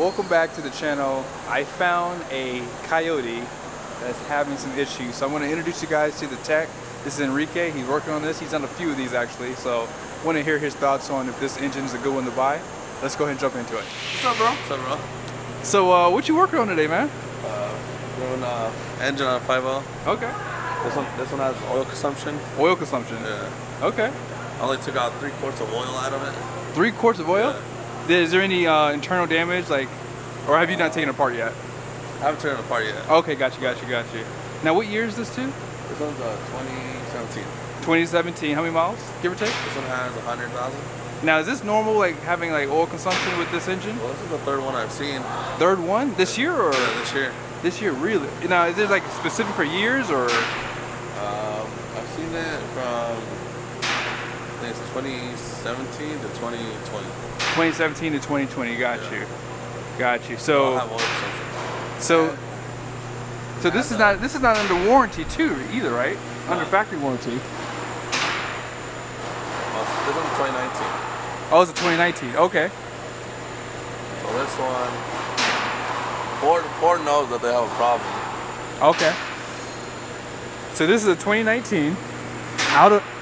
welcome back to the channel. I found a Coyote that's having some issues, so I'm going to introduce you guys to the tech. This is Enrique. He's working on this. He's done a few of these actually, so I want to hear his thoughts on if this engine is a good one to buy. Let's go ahead and jump into it. What's up, bro? What's up, bro? So what you working on today, man? Doing engine on a 5.0. Okay. This one has oil consumption. Oil consumption. Yeah. Okay. I only took out 3 quarts of oil out of it. 3 quarts of oil? Yeah. Is there any internal damage, like, or have you not taken it apart yet? I haven't taken it apart yet. Okay, got you. Now, what year is this to? This one's 2017. 2017. How many miles, give or take? This one has 100,000. Now, is this normal, like having like oil consumption with this engine? Well, this is the 3rd one I've seen. 3rd one this year, or? Yeah, this year. This year, really? Now, is it like specific for years, or? I've seen it from, I think it's 2017 to 2020. 2017 to 2020. Got you. So. I have oil consumption. So this is not under warranty too either, right? No. Under factory warranty. Well, this one's 2019. Oh, it's a 2019. Okay. So this one, Ford knows that they have a problem. Okay. So this is a 2019.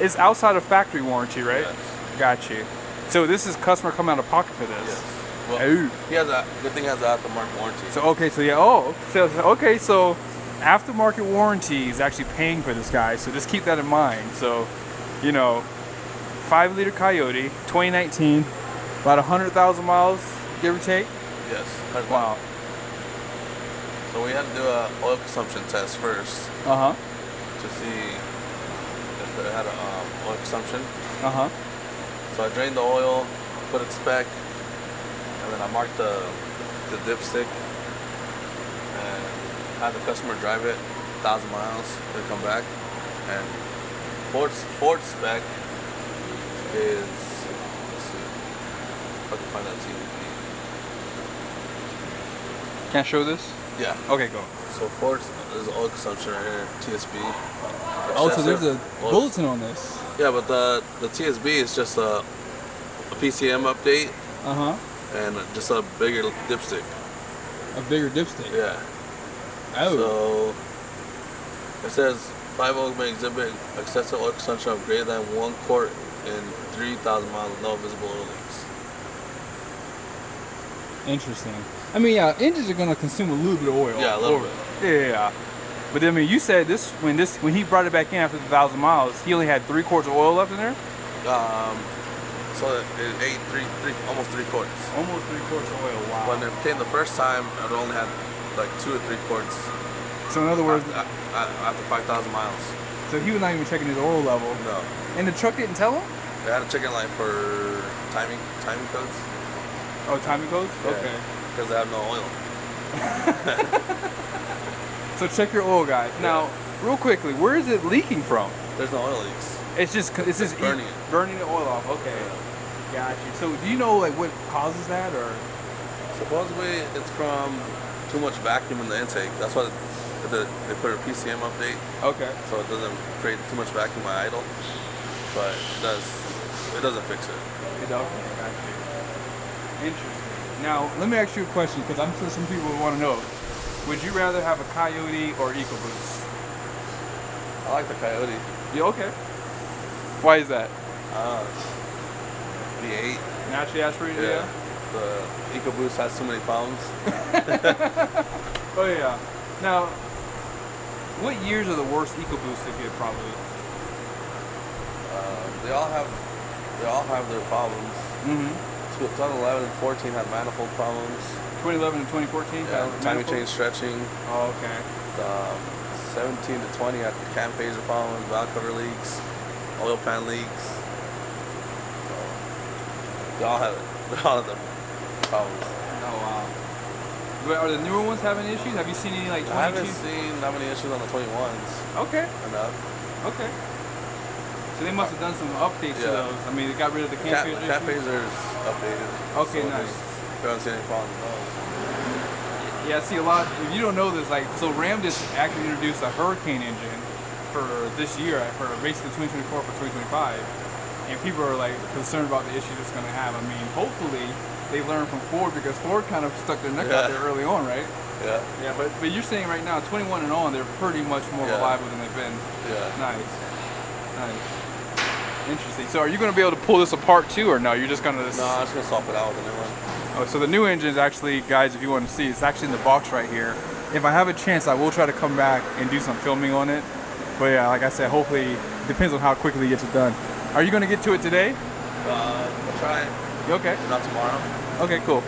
It's outside of factory warranty, right? Yes. Got you. So this is customer coming out of pocket for this. Yes. Well, he has a good thing. Has an aftermarket warranty. So okay, so yeah. So aftermarket warranty is actually paying for this guy. So just keep that in mind. So, 5-liter Coyote, 2019, about 100,000 miles, give or take. Yes. 100,000. Wow. So we had to do a oil consumption test first. To see if it had oil consumption. So I drained the oil, put it spec. And then I marked the dipstick and had the customer drive it 1,000 miles, then come back. And Ford spec is, let's see if I can find that TSB. Can I show this? Yeah. Okay, go. So Ford's is oil consumption right here, TSB. Oh, so there's a bulletin on this. Yeah, but the TSB is just a PCM update. And just a bigger dipstick. A bigger dipstick? Yeah. Oh. So it says 5.0 may exhibit excessive oil consumption of greater than 1 quart in 3,000 miles with no visible oil leaks. Interesting. I mean, yeah, engines are gonna consume a little bit of oil. Yeah, a little bit. Yeah. But I mean, you said when he brought it back in after 1,000 miles, he only had 3 quarts of oil left in there. So it ate almost 3 quarts. Almost 3 quarts of oil. Wow. When it came the first time, it only had like 2 or 3 quarts. So in other words, after 5,000 miles. So he was not even checking his oil level. No. And the truck didn't tell him? They had to check it like for timing codes. Oh, timing codes? Yeah, okay. Because they have no oil. So check your oil, guys. Yeah. Now, real quickly, where is it leaking from? There's no oil leaks. It's just burning the oil off. Okay. Yeah. Got you. So do you know like what causes that, or? Supposedly it's from too much vacuum in the intake. That's why they put a PCM update. Okay. So it doesn't create too much vacuum by idle. But it doesn't fix it. It doesn't. Got you. Interesting. Now let me ask you a question, because I'm sure some people would want to know. Would you rather have a Coyote or EcoBoost? I like the Coyote. Yeah. Okay. Why is that? V8. Naturally aspirated, yeah. The EcoBoost has so many problems. Oh yeah. Now, what years are the worst EcoBoost to get probably? They all have their problems. 2011 and 14 had manifold problems. 2011 and 2014? Yeah, timing chain stretching. Oh, okay. 17 to 20 had cam phaser problems, valve cover leaks, oil pan leaks. They all have the problems. Oh wow. But are the newer ones having issues? Have you seen any like 22s? I haven't seen that many issues on the 21s. Okay. Enough. Okay. So they must have done some updates to those. I mean, they got rid of the cam phaser. Cam phaser's updated. Okay, so nice. We haven't seen any problems with those. Yeah, I see a lot. If you don't know this, like, so Ram just actually introduced a Hurricane engine for this year, for basically 2024 for 2025. And people are like concerned about the issues it's going to have. I mean, hopefully they learned from Ford, because Ford kind of stuck their neck out there early on, right? Yeah. Yeah, but you're saying right now, 21 and on, they're pretty much more reliable than they've been. Yeah. Nice. Interesting. So are you going to be able to pull this apart too, or no? You're just going to... No, I'm just going to swap it out with a new one. Oh, so the new engine is actually, guys, if you want to see, it's actually in the box right here. If I have a chance, I will try to come back and do some filming on it. But yeah, like I said, hopefully, it depends on how quickly it gets it done. Are you going to get to it today? We'll try it. You okay? Not tomorrow. Okay, cool.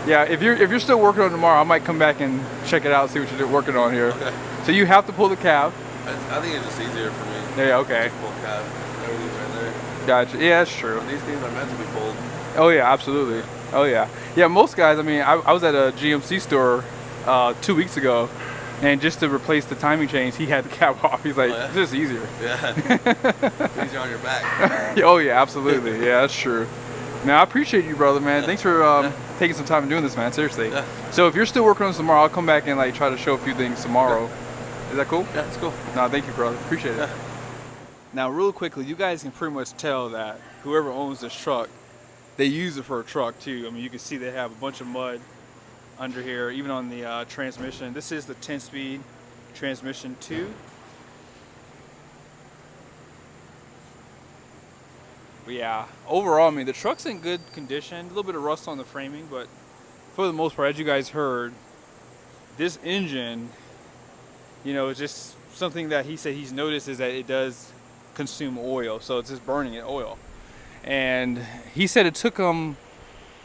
Yeah, if you're still working on it tomorrow, I might come back and check it out, see what you're working on here. Okay. So you have to pull the cab. I think it's just easier for me. Yeah, okay. Just pull the cab. Everything's right there. Gotcha. Yeah, that's true. These things are meant to be pulled. Oh yeah, absolutely. Oh yeah. Yeah, most guys, I mean, I was at a GMC store 2 weeks ago, and just to replace the timing chains, he had the cab off. He's like, it's just easier. Yeah. It's easier on your back. Oh yeah, absolutely. Yeah, that's true. Now, I appreciate you, brother, man. Thanks for taking some time and doing this, man. Seriously. Yeah. So if you're still working on this tomorrow, I'll come back and like try to show a few things tomorrow. Is that cool? Yeah, it's cool. No, thank you, brother. Appreciate it. Now, real quickly, you guys can pretty much tell that whoever owns this truck, they use it for a truck too. I mean, you can see they have a bunch of mud under here, even on the transmission. This is the 10-speed transmission 2. But yeah, overall, I mean, the truck's in good condition. A little bit of rust on the framing, but for the most part, as you guys heard, this engine, you know, it's just something that he said he's noticed is that it does consume oil. So it's just burning it oil. And he said it took him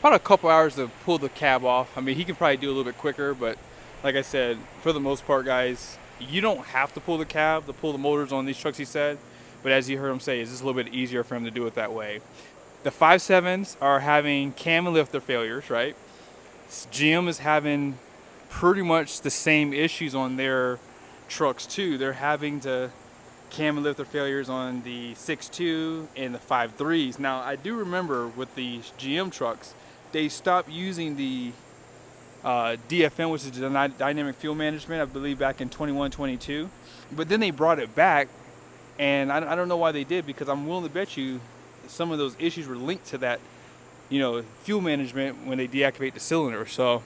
about a couple hours to pull the cab off. I mean, he can probably do a little bit quicker, but like I said, for the most part, guys, you don't have to pull the cab to pull the motors on these trucks, he said. But as you heard him say, it's just a little bit easier for him to do it that way. The 5.7s are having cam and lifter failures, right? GM is having pretty much the same issues on their trucks too. They're having to cam and lifter failures on the 6.2 and the 5.3s. Now, I do remember with the GM trucks, they stopped using the DFM, which is the dynamic fuel management, I believe back in 21, 22. But then they brought it back. And I don't know why they did, because I'm willing to bet you some of those issues were linked to that, you know, fuel management when they deactivate the cylinder. So,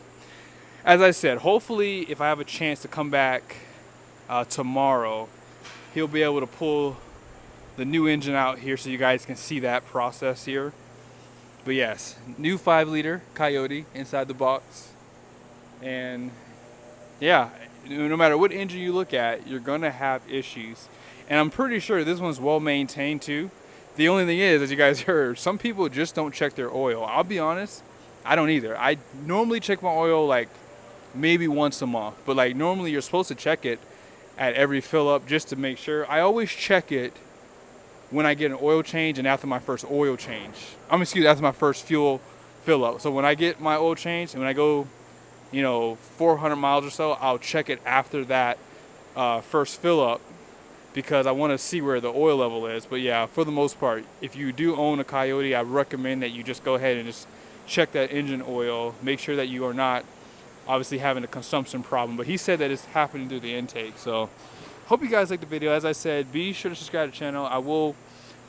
as I said, hopefully if I have a chance to come back tomorrow, he'll be able to pull the new engine out here so you guys can see that process here. But yes, new 5-liter Coyote inside the box. And yeah, no matter what engine you look at, you're going to have issues. And I'm pretty sure this one's well maintained too. The only thing is, as you guys heard, some people just don't check their oil. I'll be honest, I don't either. I normally check my oil like maybe once a month, but like normally you're supposed to check it at every fill up just to make sure. I always check it when I get an oil change and after my first oil change. After my first fuel fill up. So when I get my oil change and when I go, you know, 400 miles or so, I'll check it after that first fill up, because I want to see where the oil level is. But yeah, for the most part, if you do own a Coyote, I recommend that you just go ahead and just check that engine oil. Make sure that you are not obviously having a consumption problem. But he said that it's happening through the intake. So hope you guys liked the video. As I said, be sure to subscribe to the channel. I will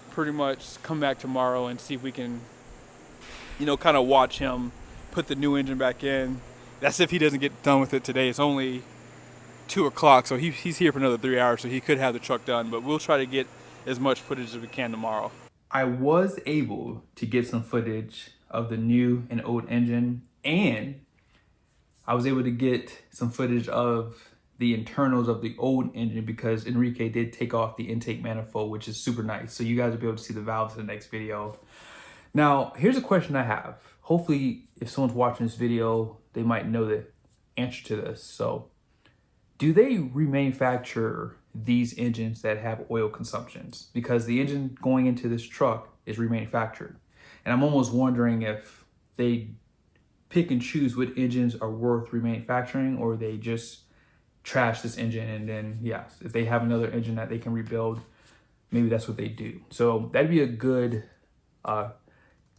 pretty much come back tomorrow and see if we can, you know, kind of watch him put the new engine back in. That's if he doesn't get done with it today. It's only 2 o'clock, so he's here for another 3 hours, so he could have the truck done, but we'll try to get as much footage as we can tomorrow. I was able to get some footage of the new and old engine, and I was able to get some footage of the internals of the old engine, because Enrique did take off the intake manifold, which is super nice. So you guys will be able to see the valves in the next video. Now, here's a question I have. Hopefully, if someone's watching this video, they might know the answer to this. So, do they remanufacture these engines that have oil consumptions? Because the engine going into this truck is remanufactured. And I'm almost wondering if they pick and choose what engines are worth remanufacturing, or they just trash this engine and then, yes, if they have another engine that they can rebuild, maybe that's what they do. So that'd be a good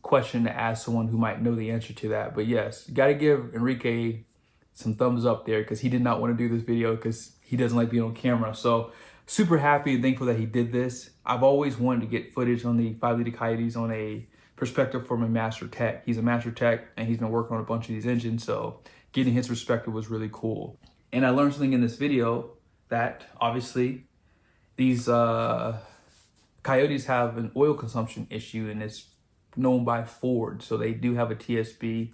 question to ask someone who might know the answer to that. But yes, you gotta give Enrique some thumbs up there, because he did not want to do this video because he doesn't like being on camera. So super happy and thankful that he did this. I've always wanted to get footage on the 5-liter Coyotes on a perspective from a master tech. He's a master tech and he's been working on a bunch of these engines, so getting his perspective was really cool. And I learned something in this video that obviously these Coyotes have an oil consumption issue, and it's known by Ford, so they do have a TSB.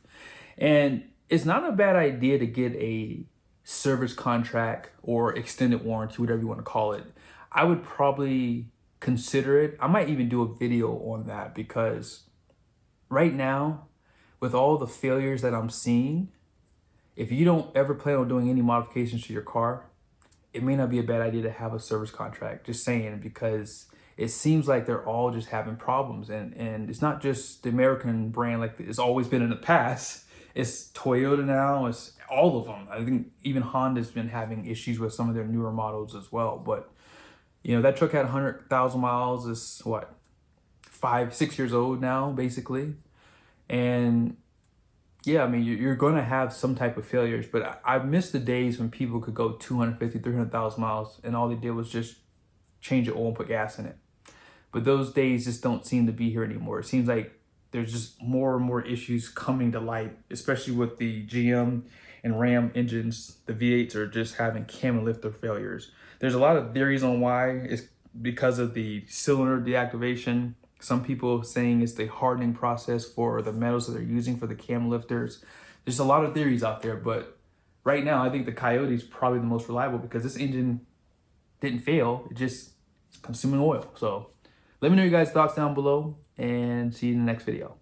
And it's not a bad idea to get a service contract or extended warranty, whatever you want to call it. I would probably consider it. I might even do a video on that, because right now, with all the failures that I'm seeing, if you don't ever plan on doing any modifications to your car, it may not be a bad idea to have a service contract. Just saying, because it seems like they're all just having problems. And it's not just the American brand like it's always been in the past. It's Toyota now, it's all of them. I think even Honda's been having issues with some of their newer models as well. But, you know, that truck had 100,000 miles, is what, 5-6 years old now, basically. And yeah, I mean, you're going to have some type of failures, but I miss the days when people could go 250, 300,000 miles and all they did was just change the oil and put gas in it. But those days just don't seem to be here anymore. It seems like there's just more and more issues coming to light, especially with the GM and Ram engines. The V8s are just having cam and lifter failures. There's a lot of theories on why. It's because of the cylinder deactivation. Some people saying it's the hardening process for the metals that they're using for the cam lifters. There's a lot of theories out there, but right now I think the Coyote is probably the most reliable because this engine didn't fail. It just is consuming oil. So let me know your guys' thoughts down below and see you in the next video.